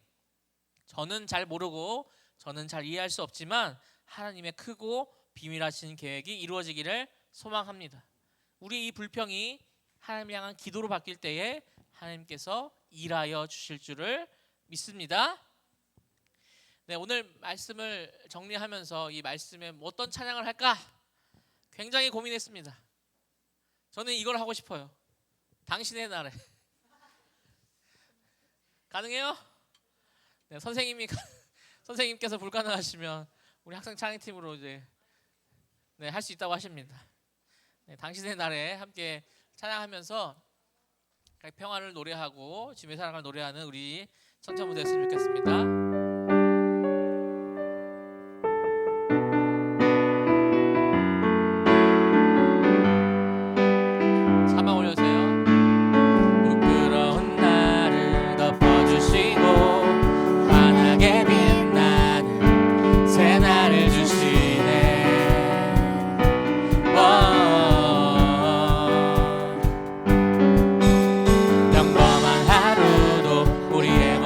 저는 잘 모르고 저는 잘 이해할 수 없지만 하나님의 크고 비밀하신 계획이 이루어지기를 소망합니다. 우리 이 불평이 하나님을 향한 기도로 바뀔 때에 하나님께서 일하여 주실 줄을 믿습니다. 오늘 말씀을 정리하면서 이 말씀에 어떤 찬양을 할까 굉장히 고민했습니다. 저는 이걸 하고 싶어요. 당신의 날에. 가능해요? 네, 선생님께서 불가능하시면 우리 학생 찬양팀으로 이제 할 수 있다고 하십니다. 당신의 날에 함께 찬양하면서 평화를 노래하고 주님의 사랑을 노래하는 우리 청년부 됐으면 좋겠습니다.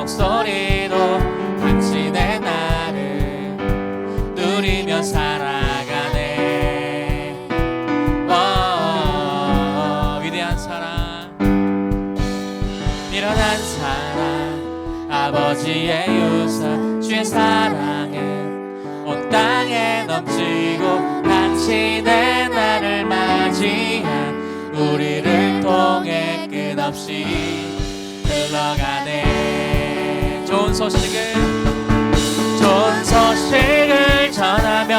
목소리도 미련한 사랑 아버지의 유산 주의 사랑은 온 땅에 넘치고 당신의 나를 맞이한 우리를 통해 끝없이 흘러가네. 좋은 소식을 전하며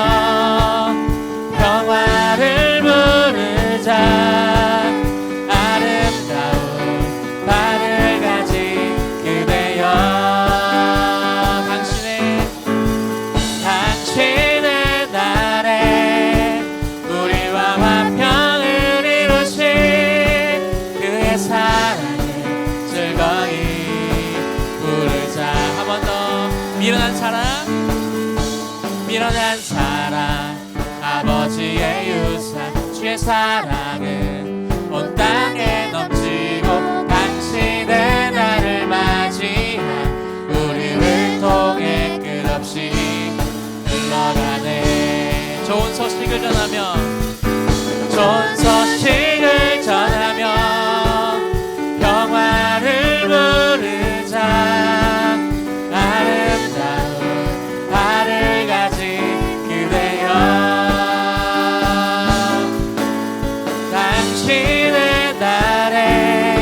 평화를 부르자. 아름다운 발을 가진 그대여 당신의 날에 우리와 화평을 이루신 그의 사랑을 즐거이 부르자. 한 번 더. 미련한 사랑 아버지의 유산 주의 사랑은 온 땅에 넘치고 당신의 나를 맞이한 우리를 통해 끝없이 흘러가네. 좋은 소식을 전하며 평화를 부르자. 아름다운 발을 가진 그대여 당신의 날에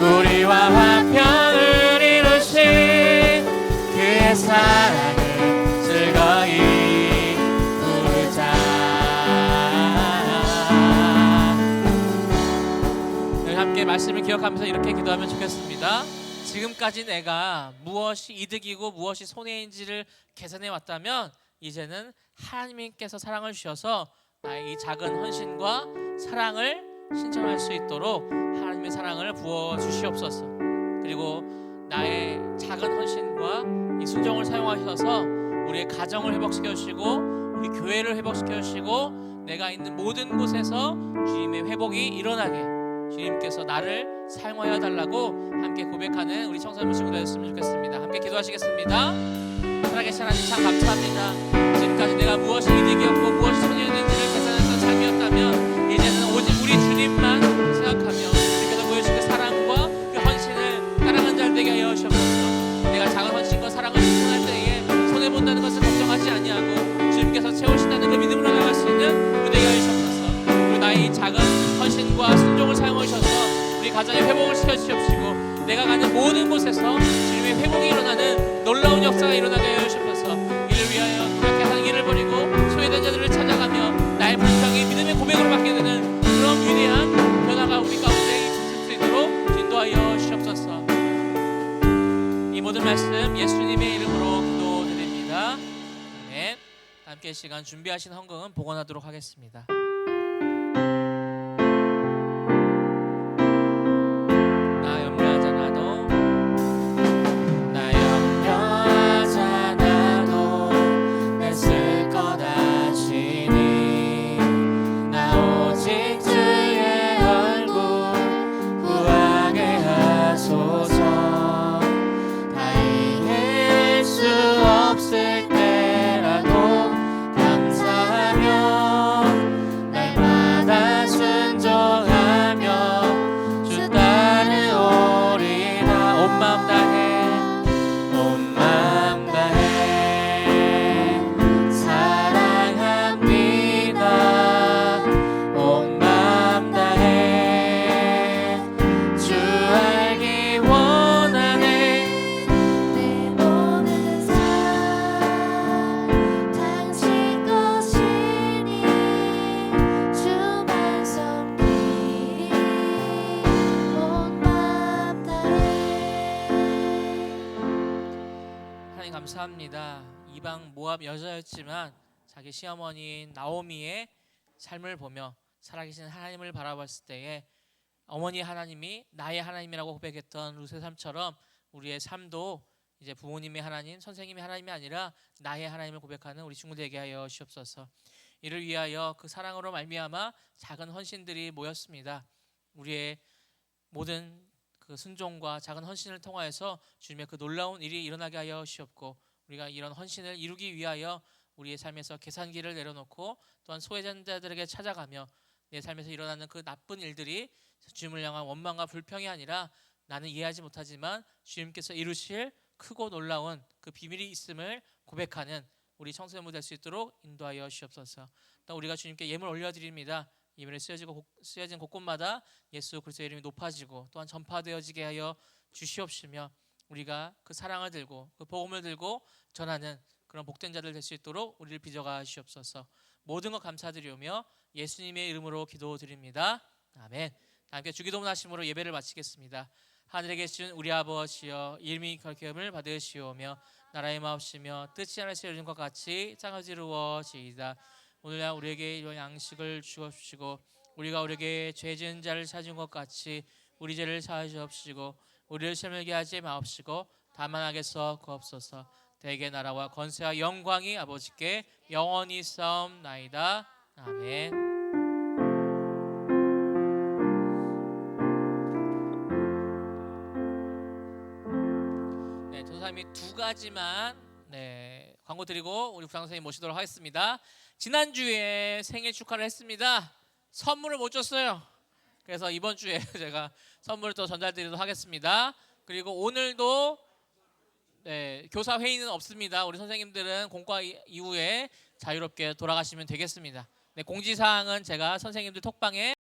우리와 화평을 이루신 그의 사랑을 즐거이 부르자. 늘 함께 말씀을 기억하면서 이렇게 기도하면 좋겠습니다. 지금까지 내가 무엇이 이득이고 무엇이 손해인지를 계산해 왔다면 이제는 하나님께서 사랑을 주셔서 나의 이 작은 헌신과 사랑을 신청할 수 있도록 하나님의 사랑을 부어 주시옵소서. 그리고 나의 작은 헌신과 이 순종을 사용하셔서 우리의 가정을 회복시켜 주시고 우리 교회를 회복시켜 주시고 내가 있는 모든 곳에서 주님의 회복이 일어나게 주님께서 나를 사용하여 달라고 함께 고백하는 우리 청소년 친구들 되었으면 좋겠습니다. 함께 기도하시겠습니다. 살아계신 하나님 참 감사합니다. 지금까지 내가 무엇이 이득이었고 무엇이 손해였는지를 계산해서 자기였다면 이제는 오직 우리 주님만 생각하며 주님께서 보여주신 그 사랑과 그 헌신을 따라가는 자들 되게 하여 주옵소서. 내가 작은 헌신과 사랑을 실천할 때에 손해본다는 것을 걱정하지 아니하고 주님께서 채우신다는 그 믿음으로 나갈 수 있는 무대가 하여 주옵소서. 그리고 나의 이 작은 헌신과 순종을 사용하셔서 우리 가정의 회복을 시켜주시옵시고 내가 가는 모든 곳에서 주님의 회복이 일어나는 놀라운 역사가 일어나게 하여 주옵소서. 이를 위하여 노력해서 일을 버리고 소외된 자들을 찾아가며 나의 불평이 믿음의 고백으로 바뀌게 되는 그런 위대한 변화가 우리 가운데 있을 수 있도록 인도하여 주옵소서. 이 모든 말씀 예수님의 이름으로 기도드립니다. 아멘. 함께 시간 준비하신 헌금은 복원하도록 하겠습니다. 감사합니다. 이방 모압 여자였지만 자기 시어머니인 나오미의 삶을 보며 살아계신 하나님을 바라봤을 때에 어머니 하나님이 나의 하나님이라고 고백했던 룻의 삶처럼 우리의 삶도 이제 부모님의 하나님, 선생님의 하나님이 아니라 나의 하나님을 고백하는 우리 친구 되게 하여 주옵소서. 이를 위하여 그 사랑으로 말미암아 작은 헌신들이 모였습니다. 우리의 모든 그 순종과 작은 헌신을 통하여서 주님의 그 놀라운 일이 일어나게 하여 주옵고 우리가 이런 헌신을 이루기 위하여 우리의 삶에서 계산기를 내려놓고 또한 소외자들에게 찾아가며 내 삶에서 일어나는 그 나쁜 일들이 주님을 향한 원망과 불평이 아니라 나는 이해하지 못하지만 주님께서 이루실 크고 놀라운 그 비밀이 있음을 고백하는 우리 청소년부 될 수 있도록 인도하여 주옵소서. 또 우리가 주님께 예물 올려드립니다. 예물에 쓰여진 곳곳마다 예수 그리스도의 이름이 높아지고 또한 전파되어지게 하여 주시옵시며 우리가 그 사랑을 들고 그 복음을 들고 전하는 그런 복된 자들 될 수 있도록 우리를 빚어가 주옵소서. 모든 것 감사드리오며 예수님의 이름으로 기도드립니다. 아멘. 함께 주기도문 하심으로 예배를 마치겠습니다. 하늘에 계신 우리 아버지여, 이름이 거룩함을 받으시오며 나라의 마옵시며 뜻이 하늘에서 이루어진 것 같이 땅에서 이루어지이다. 오늘날 우리에게 이런 양식을 주옵시고 우리가 우리에게 죄 지은 자를 찾은 것 같이 우리 죄를 사하여 주옵시고 우리를 시험에 하지 마옵시고 다만 악에서 구하옵소서. 대개 나라와 권세와 영광이 아버지께 영원히 싸움나이다. 아멘. 네, 전사님이 두 가지만 광고 드리고 우리 부장 선생님 모시도록 하겠습니다. 지난주에 생일 축하를 했습니다. 선물을 못 줬어요. 그래서 이번 주에 제가 선물을 또 전달드리도록 하겠습니다. 그리고 오늘도 교사 회의는 없습니다. 우리 선생님들은 공과 이후에 자유롭게 돌아가시면 되겠습니다. 공지사항은 제가 선생님들 톡방에